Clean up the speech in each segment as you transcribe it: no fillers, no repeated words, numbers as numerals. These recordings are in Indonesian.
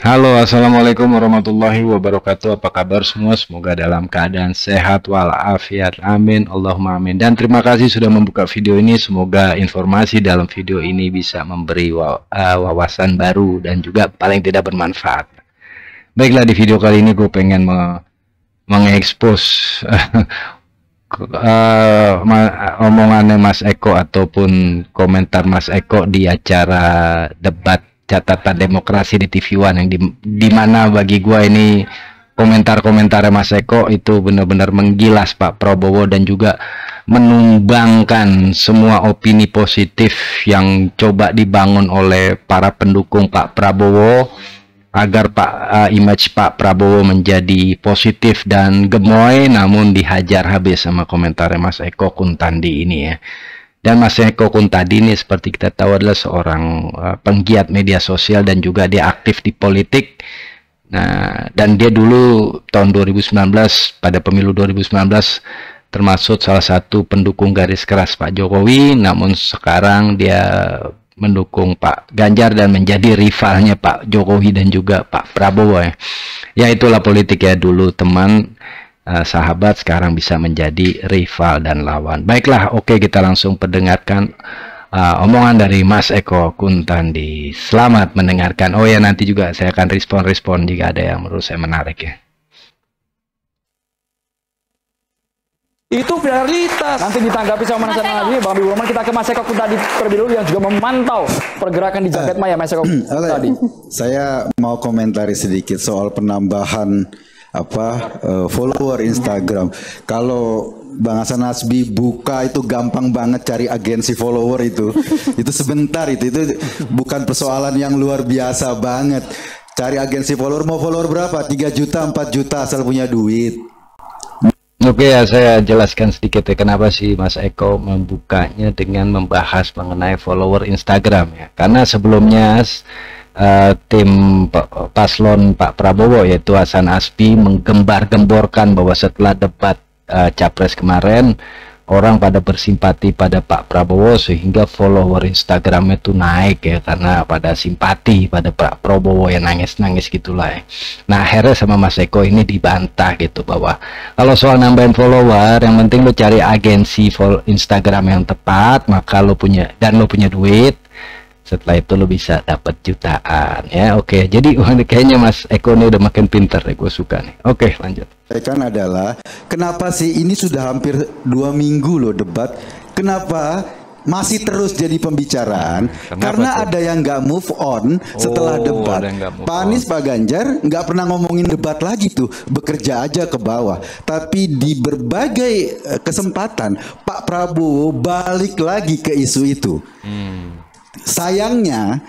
Halo, assalamualaikum warahmatullahi wabarakatuh. Apa kabar semua? Semoga dalam keadaan sehat walafiat. Amin, Allahumma amin. Dan terima kasih sudah membuka video ini. Semoga informasi dalam video ini bisa memberi wawasan baru dan juga paling tidak bermanfaat. Baiklah, di video kali ini gue pengen mengekspos omongannya Mas Eko ataupun komentar Mas Eko di acara debat catatan demokrasi di TV One yang di mana bagi gua ini komentar-komentar Mas Eko itu benar-benar menggilas Pak Prabowo dan juga menumbangkan semua opini positif yang coba dibangun oleh para pendukung Pak Prabowo agar image Pak Prabowo menjadi positif dan gemoy, namun dihajar habis sama komentar Mas Eko Kuntadi ini ya. Dan Mas Eko Kuntadi ini seperti kita tahu adalah seorang penggiat media sosial dan juga dia aktif di politik. Nah, dan dia dulu tahun 2019 pada pemilu 2019 termasuk salah satu pendukung garis keras Pak Jokowi, namun sekarang dia mendukung Pak Ganjar dan menjadi rivalnya Pak Jokowi dan juga Pak Prabowo ya. Ya itulah politik ya, dulu teman sahabat sekarang bisa menjadi rival dan lawan. Baiklah, oke, kita langsung pendengarkan omongan dari Mas Eko Kuntadi. Selamat mendengarkan. Oh ya, nanti juga saya akan respon jika ada yang menurut saya menarik ya. Itu realitas. Nanti ditanggapi sama Mas Eko. Bang Bibulman, kita ke Mas Eko Kuntadi terlebih dulu yang juga memantau pergerakan di jagat maya. Mas Eko Kuntadi. Saya mau komentari sedikit soal penambahan follower Instagram. Kalau Bang Hasan Hasbi buka itu gampang banget cari agensi follower itu sebentar itu bukan persoalan yang luar biasa banget. Cari agensi follower, mau follower berapa? 3 juta, 4 juta asal punya duit. Oke ya, saya jelaskan sedikit ya kenapa sih Mas Eko membukanya dengan membahas mengenai follower Instagram ya. Karena sebelumnya tim paslon Pak Prabowo yaitu Hasan Hasbi menggembar-gemborkan bahwa setelah debat Capres kemarin orang pada bersimpati pada Pak Prabowo sehingga follower Instagramnya itu naik ya, karena pada simpati pada Pak Prabowo yang nangis-nangis gitulah ya. Nah akhirnya sama Mas Eko ini dibantah gitu bahwa kalau soal nambahin follower yang penting lo cari agensi Instagram yang tepat, maka lo punya duit. Setelah itu lo bisa dapat jutaan ya. Oke, jadi kayaknya Mas Eko ini udah makin pinter ya, gue suka nih. Oke, lanjut. Kan adalah kenapa sih ini sudah hampir 2 minggu loh debat, kenapa masih terus jadi pembicaraan? Karena ada yang nggak move on setelah debat. Pak Anies, Pak Ganjar nggak pernah ngomongin debat lagi tuh, bekerja aja ke bawah. Tapi di berbagai kesempatan Pak Prabowo balik lagi ke isu itu. Sayangnya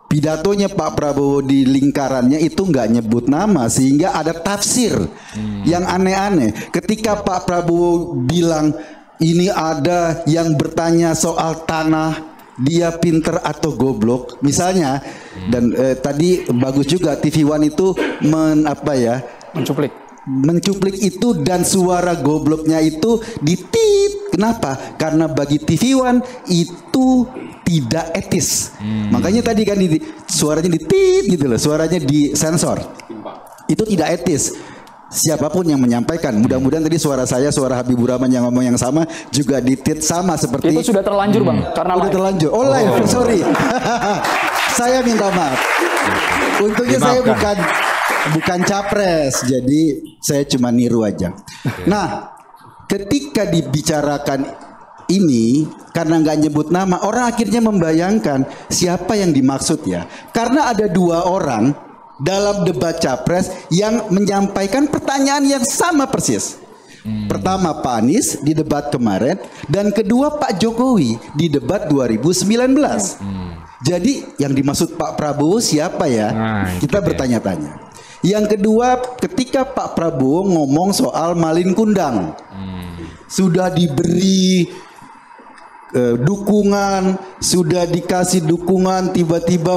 pidatonya Pak Prabowo di lingkarannya itu nggak nyebut nama, sehingga ada tafsir yang aneh-aneh. Ketika Pak Prabowo bilang ini ada yang bertanya soal tanah, dia pinter atau goblok misalnya, dan tadi bagus juga TV One itu mencuplik itu, dan suara gobloknya itu ditit. Kenapa? Karena bagi TV One itu tidak etis. Makanya tadi kan suaranya ditit gitu loh, suaranya disensor. Itu tidak etis. Siapapun yang menyampaikan, mudah-mudahan tadi suara saya, suara Habibur Rahman yang ngomong yang sama juga ditit sama seperti itu. Sudah terlanjur Bang, karena udah terlanjur. Live, sorry. Saya minta maaf. Untungnya saya bukan capres, jadi saya cuma niru aja. Nah, ketika dibicarakan ini, karena nggak nyebut nama, orang akhirnya membayangkan siapa yang dimaksud ya. Karena ada 2 orang dalam debat capres yang menyampaikan pertanyaan yang sama persis. Pertama Pak Anies di debat kemarin, dan kedua Pak Jokowi di debat 2019. Jadi yang dimaksud Pak Prabowo siapa ya? Kita bertanya-tanya. Yang kedua, ketika Pak Prabowo ngomong soal Malin Kundang, sudah diberi dukungan, sudah dikasih dukungan, tiba-tiba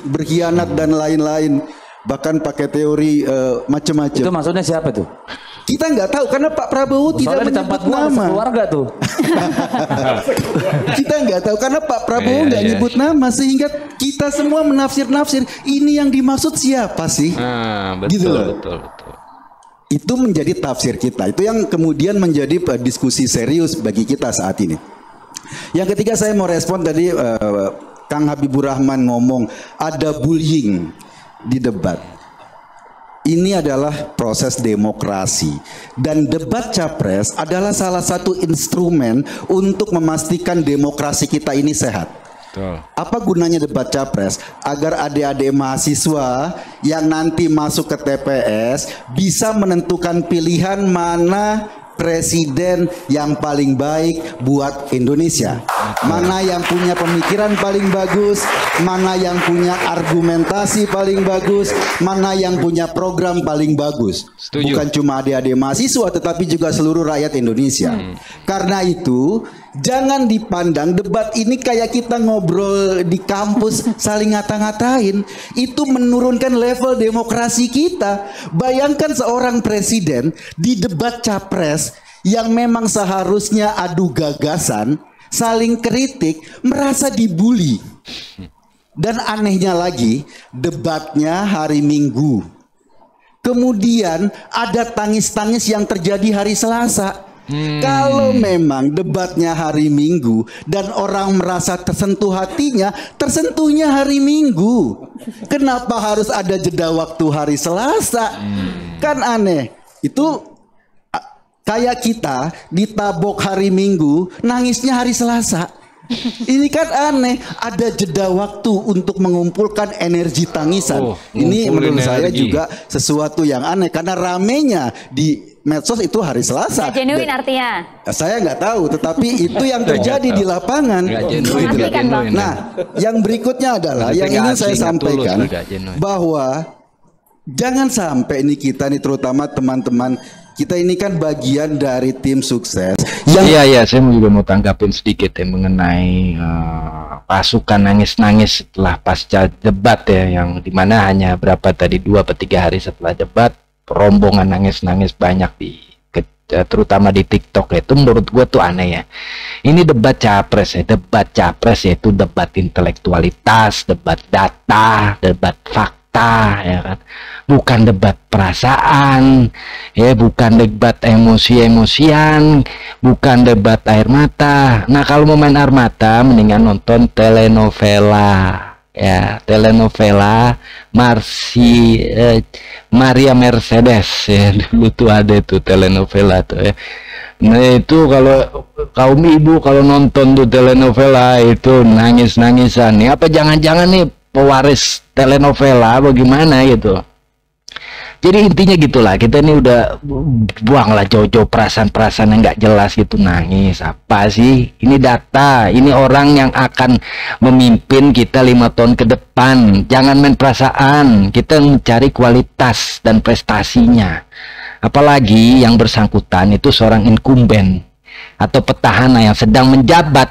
berkhianat dan lain-lain, bahkan pakai teori macam-macam. Itu maksudnya siapa tuh? Kita nggak tahu karena Pak Prabowo tidak menyebut nama. Keluarga tuh. Kita nggak tahu karena Pak Prabowo nggak nyebut nama sehingga kita semua menafsir-nafsir ini yang dimaksud siapa sih? Betul, gitu loh. betul. Itu menjadi tafsir kita. Itu yang kemudian menjadi diskusi serius bagi kita saat ini. Yang ketiga saya mau respon tadi Kang Habibur Rahman ngomong ada bullying di debat. Ini adalah proses demokrasi dan debat capres adalah salah satu instrumen untuk memastikan demokrasi kita ini sehat. Betul. Apa gunanya debat capres? Agar adik-adik mahasiswa yang nanti masuk ke TPS bisa menentukan pilihan mana presiden yang paling baik buat Indonesia. Mana yang punya pemikiran paling bagus, mana yang punya argumentasi paling bagus, mana yang punya program paling bagus. Setuju. Bukan cuma adik-adik mahasiswa tetapi juga seluruh rakyat Indonesia. Karena itu jangan dipandang debat ini kayak kita ngobrol di kampus saling ngata-ngatain. Itu menurunkan level demokrasi kita. Bayangkan seorang presiden di debat capres yang memang seharusnya adu gagasan, saling kritik, merasa dibully. Dan anehnya lagi, debatnya hari Minggu. Kemudian ada tangis-tangis yang terjadi hari Selasa. Kalau memang debatnya hari Minggu dan orang merasa tersentuh hatinya, tersentuhnya hari Minggu. Kenapa harus ada jeda waktu hari Selasa? Kan aneh. Itu kayak kita ditabok hari Minggu, nangisnya hari Selasa. Ini kan aneh. Ada jeda waktu untuk mengumpulkan energi tangisan. Ini menurut saya juga sesuatu yang aneh karena ramenya di medsos itu hari Selasa. Gak genuine artinya. Saya nggak tahu, tetapi itu yang terjadi di lapangan. Nah, yang berikutnya adalah yang ingin saya sampaikan bahwa jangan sampai ini kita nih terutama teman-teman kita ini kan bagian dari tim sukses. Iya, saya juga mau tanggapin sedikit ya mengenai pasukan nangis-nangis setelah pasca debat ya, yang dimana hanya berapa tadi 2 atau 3 hari setelah debat rombongan nangis-nangis banyak terutama di TikTok. Itu menurut gue tuh aneh ya. Ini debat capres ya, yaitu debat intelektualitas, debat data, debat fakta ya kan. Bukan debat perasaan, ya bukan debat emosi-emosian, bukan debat air mata. Nah kalau mau main air mata, mendingan nonton telenovela. Ya, telenovela Maria Mercedes ya, dulu tuh ada tuh telenovela tuh ya. Nah itu kalau kaum ibu kalau nonton tuh telenovela itu nangis-nangisan nih, apa jangan-jangan nih pewaris telenovela bagaimana gitu. Jadi intinya gitulah, kita ini udah buanglah jauh-jauh perasaan-perasaan yang nggak jelas gitu, nangis apa sih? Ini data, ini orang yang akan memimpin kita 5 tahun ke depan. Jangan main perasaan, kita mencari kualitas dan prestasinya. Apalagi yang bersangkutan itu seorang incumbent atau petahana yang sedang menjabat.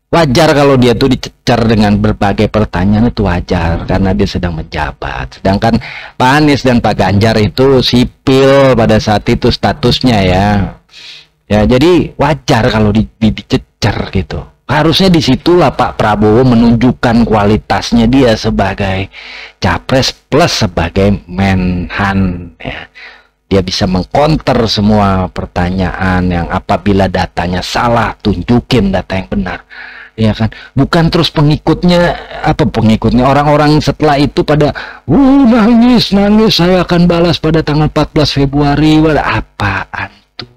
Wajar kalau dia tuh dicecar dengan berbagai pertanyaan, itu wajar karena dia sedang menjabat. Sedangkan Pak Anies dan Pak Ganjar itu sipil pada saat itu statusnya ya. Ya jadi wajar kalau dicecar gitu. Harusnya disitulah Pak Prabowo menunjukkan kualitasnya dia sebagai capres plus sebagai menhan ya. Dia bisa mengkonter semua pertanyaan yang apabila datanya salah, tunjukin data yang benar. Ya kan, bukan terus pengikutnya orang-orang setelah itu pada nangis saya akan balas pada tanggal 14 Februari. Apaan tuh?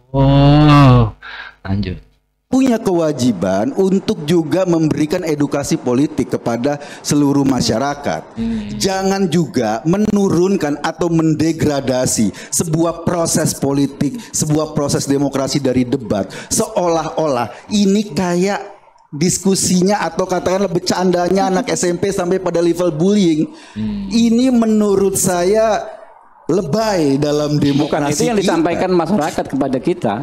Lanjut. Punya kewajiban untuk juga memberikan edukasi politik kepada seluruh masyarakat. Jangan juga menurunkan atau mendegradasi sebuah proses politik, sebuah proses demokrasi dari debat, seolah-olah ini kayak diskusinya atau katakanlah bercandanya anak SMP sampai pada level bullying. Ini menurut saya lebay dalam demokrasi. Bukan itu yang disampaikan masyarakat kepada kita.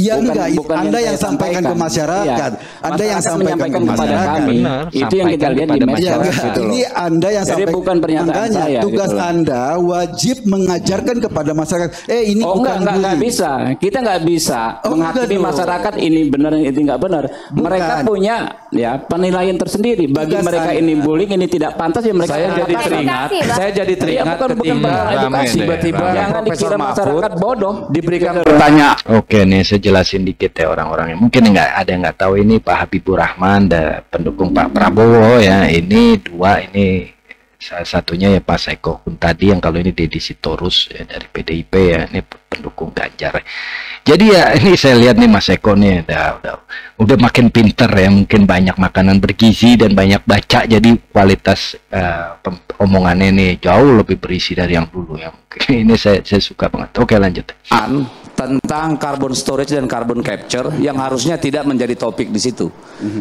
Ya Bukan- enggak, bukan Anda yang saya sampaikan ke masyarakat. Iya. Anda yang Masyarakat sampaikan ke menyampaikan kepada masyarakat. kami. Benar, Itu yang kita sampaikan lihat di kepada medsos Ya, masyarakat. enggak. gitu loh. Ini Anda yang Jadi sampaikan. bukan pernyataan Makanya saya, tugas gitu loh. Anda wajib mengajarkan kepada masyarakat. Ini Oh bukan enggak bully. bisa. Kita nggak bisa Oh, menghakimi enggak dong. masyarakat ini benar ini nggak benar. Mereka punya ya penilaian tersendiri. Bagi Tugas mereka Anda. ini bullying, ini tidak pantas ya mereka Saya jadi katakan. teringat, Bang. saya jadi Iya, teringat bukan ketika edukasi. tiba-tiba Jangan Profesor dikira Mahfud masyarakat bodoh. diberikan Bertanya. Oke nih, saya jelasin dikit ya orang-orang yang mungkin nggak ada yang nggak tahu ini Pak Habibur Rahman dan pendukung Pak Prabowo ya. Ini dua, ini salah satunya ya Pak Seko pun tadi, yang kalau ini Deddy Sitorus ya, dari PDIP ya, ini pendukung Ganjar. Jadi ya ini saya lihat nih Mas Eko nih udah makin pinter ya, mungkin banyak makanan bergizi dan banyak baca, jadi kualitas omongannya nih jauh lebih berisi dari yang dulu ya. Mungkin ini saya suka banget. Oke, lanjut. tentang carbon storage dan carbon capture yang harusnya tidak menjadi topik di situ.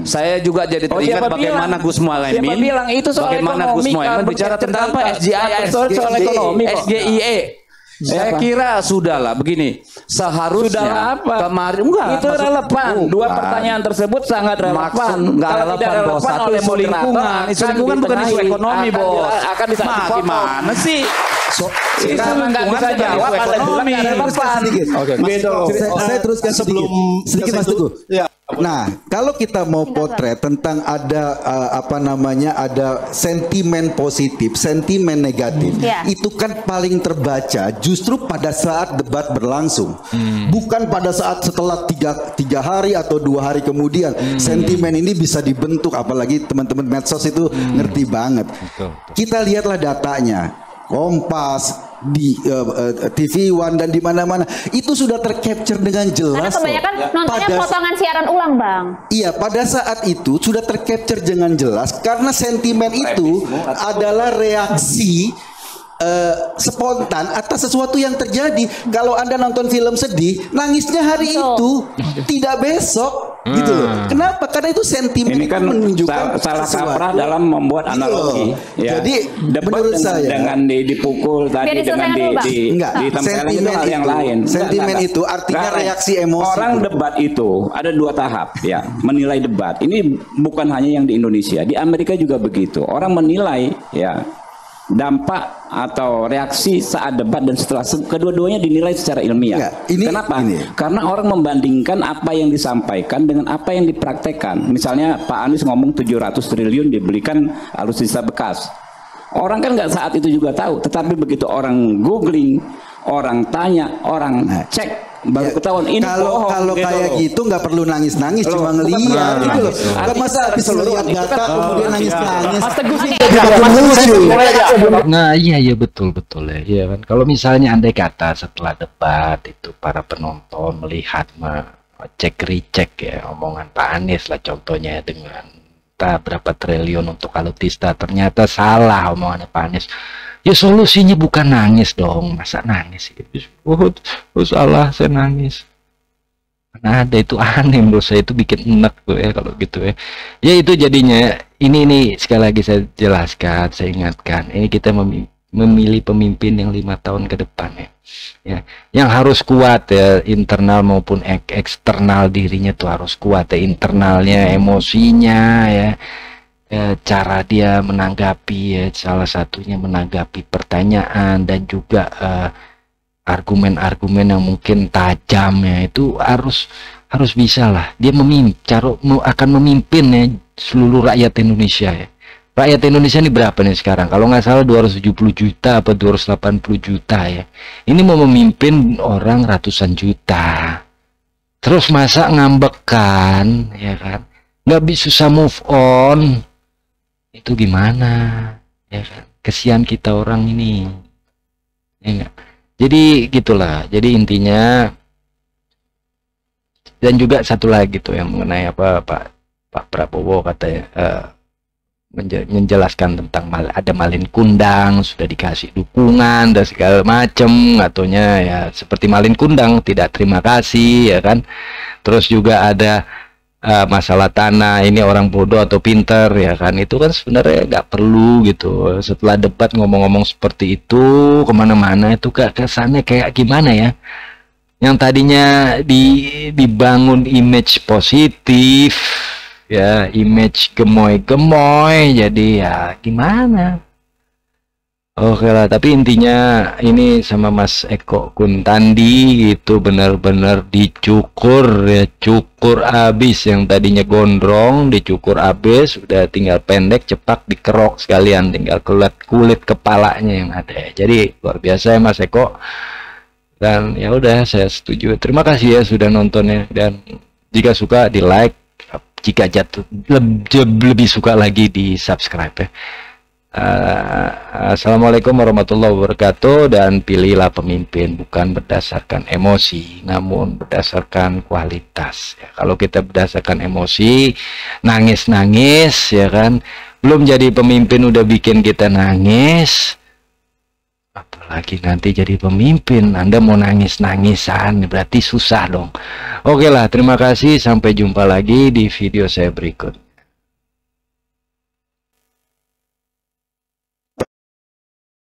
Saya juga jadi teringat bagaimana Gus Muhaimin. Siapa bilang itu soal Bagaimana ekonomi, Gus Muhaimin carbon bicara capture tentang apa? SGIS, Soal ekonomi kok. SGIE. Saya Siapa? kira sudahlah begini. Seharusnya Sudah apa? kemarin enggak Itu relevan. Dua bukan. pertanyaan tersebut sangat relevan. Maksud enggak Kalau tidak relevan, Bos. Satu oleh isu moderator, lingkungan. Isu akan lingkungan bukan isu ditengahi. ekonomi, Akan Bos. akan bisa dipotong. Gimana sih? Sekarang nggak bisa jawab, Anda bilang ekonomi. nggak relevan. Sedikit. Gitu. Saya teruskan sebelum sedikit Mas Teguh. Ya. Nah, kalau kita mau potret tentang ada ada sentimen positif, sentimen negatif, Ya. itu kan paling terbaca justru pada saat debat berlangsung, bukan pada saat setelah tiga hari atau 2 hari kemudian. Sentimen ini bisa dibentuk, apalagi teman-teman medsos itu ngerti banget. Kita lihatlah datanya. Kompas di TV One dan di mana-mana itu sudah tercapture dengan Karena jelas. kebanyakan nontonnya Pada- potongan siaran ulang, Bang. Iya, pada saat itu sudah tercapture dengan jelas karena sentimen itu adalah reaksi spontan atas sesuatu yang terjadi. Kalau Anda nonton film sedih, nangisnya hari Betul. itu, tidak besok, gitu loh. Kenapa? Karena itu sentimen Ini itu kan menunjukkan salah sesuatu. kaprah dalam membuat Gitu analogi. loh. Jadi, debat menurut dengan, saya- dengan dipukul tadi, Biar dengan diselesaikan dulu, Bang. Enggak, ditempelin itu sentimen hal yang itu. lain. Sentimen itu artinya reaksi emosi, Orang bro. debat itu ada 2 tahap ya, menilai debat. Ini bukan hanya yang di Indonesia, di Amerika juga begitu. Orang menilai ya dampak atau reaksi saat debat dan setelah kedua-duanya dinilai secara ilmiah. Enggak, ini- Kenapa? ini. Karena orang membandingkan apa yang disampaikan dengan apa yang dipraktekkan. Misalnya Pak Anies ngomong 700 triliun dibelikan alutsista bekas. Orang kan nggak saat itu juga tahu, tetapi begitu orang googling, orang tanya, orang cek, baru Ya, ketahuan ini kalau bohong. kayak loh. gitu nggak perlu nangis-nangis, Loh, cuma bukan ngeliat berarti gitu loh. nangis. Kan Artinya masa habis keseluruhan ngeliat itu kan data kemudian nangis-nangis. Mas Teguh sih Nah iya betul ya, iya kan. Kalau misalnya andai kata setelah debat itu para penonton melihat cek recheck ya omongan Pak Anies lah contohnya dengan berapa triliun untuk alutsista, ternyata salah omongannya Pak Anies. Ya solusinya bukan nangis dong, masa nangis gitu. Oh salah, saya nangis. Nah ada itu aneh menurut saya, itu bikin enak tuh ya kalau gitu ya. Ya itu jadinya ini sekali lagi saya jelaskan, saya ingatkan, ini kita memilih pemimpin yang 5 tahun ke depan ya, yang harus kuat ya, internal maupun eksternal dirinya tuh harus kuat ya, internalnya, emosinya ya, cara dia menanggapi ya, salah satunya menanggapi pertanyaan dan juga argumen-argumen yang mungkin tajam ya, itu harus bisa lah dia akan memimpin ya seluruh rakyat Indonesia ya. Rakyat Indonesia ini berapa nih sekarang? Kalau nggak salah 270 juta apa 280 juta ya. Ini mau memimpin orang ratusan juta. Terus masa ngambekkan ya kan? Nggak bisa susah move on. Itu gimana? Ya kan? Kesian kita orang ini. Ya enggak? Jadi gitulah. Jadi intinya, dan juga satu lagi tuh yang mengenai apa Pak Prabowo katanya menjelaskan tentang ada Malin Kundang, sudah dikasih dukungan dan segala macem, katanya ya seperti Malin Kundang tidak terima kasih ya kan. Terus juga ada masalah tanah, ini orang bodoh atau pinter ya kan, itu kan sebenarnya nggak perlu gitu. Setelah debat ngomong-ngomong seperti itu kemana-mana itu kesannya kayak gimana ya, yang tadinya dibangun image positif, ya, image gemoy-gemoy, jadi ya gimana? Oke lah, tapi intinya ini sama Mas Eko Kuntandi gitu benar-benar dicukur ya, cukur abis. Yang tadinya gondrong dicukur abis, udah tinggal pendek, cepak, dikerok sekalian, tinggal kulit kepalanya yang ada. Jadi luar biasa ya Mas Eko. Dan ya udah, saya setuju. Terima kasih ya sudah nontonnya, dan jika suka di like, jika jatuh lebih suka lagi di subscribe ya. Assalamualaikum warahmatullahi wabarakatuh. Dan pilihlah pemimpin bukan berdasarkan emosi, namun berdasarkan kualitas ya. Kalau kita berdasarkan emosi, nangis-nangis ya kan, belum jadi pemimpin udah bikin kita nangis, apalagi nanti jadi pemimpin Anda mau nangis-nangisan, berarti susah dong. Oke lah, terima kasih, sampai jumpa lagi di video saya berikut.